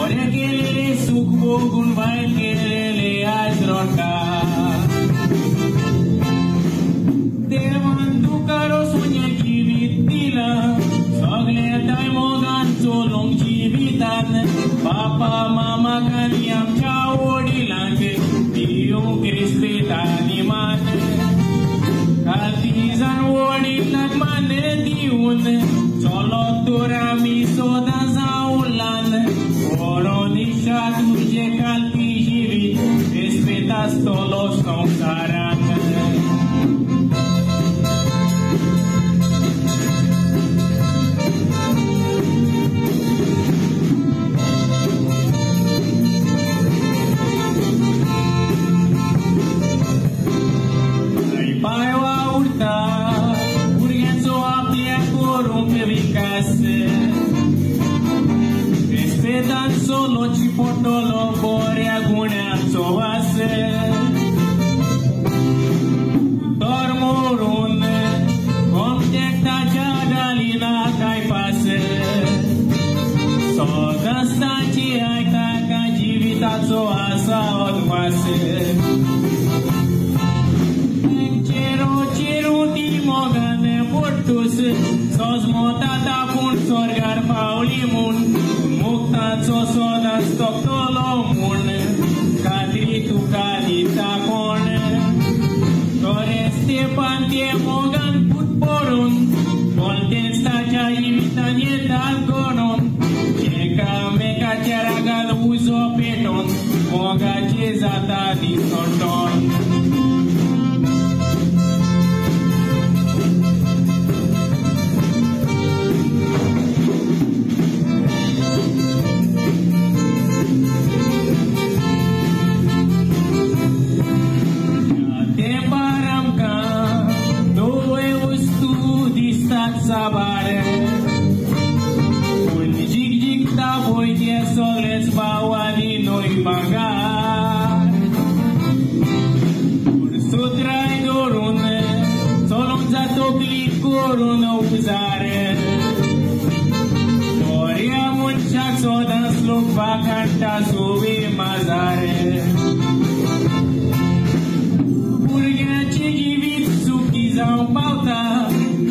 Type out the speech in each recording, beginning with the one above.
Ore kelele suk bogun vai kelele azroka. Devan dukaro sunya kivitila. Sogle dai mogan solong kivitan. Papa mama kaliam chaudi lange. Dio krispetani man. Kaltizan wodi lagmane diun. Solo turami soda zaulan. Oronisha duje kalpi jivi. Respetas tolos konsaran. Respetan solo cipotolo pore agune sovase dormorun comtecta jadalina kai pase soda stanci aita ka jivita so asa odvase Cero di mogane portus sos motata pun sorgar paulimun mukta sosoda stoktolomun kadri tu kadita kon tore Stepan tie mogan put porun volten stacia invitanie dalgonom cheka meka charagal uso peton moga chezata di sorton Sabare un jig da voi die soles bawani noi magar un sutrai dorun solon za tokli corona usare Oria munchak sodan sluk bakanta suvi mazare Burgea chigivit sukizau pauta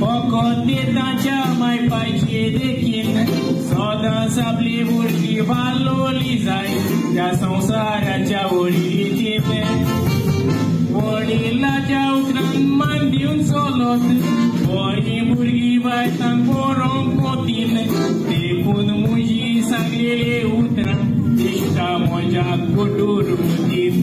Pocoteta cea mai pace de chin Soda sabli burgi valolizai Cea sansara cea oritime Orila cea utran mandi un solot Ori burgi vai tan poron cotin Te pun muji sangrele utran Dishta moja kuduru din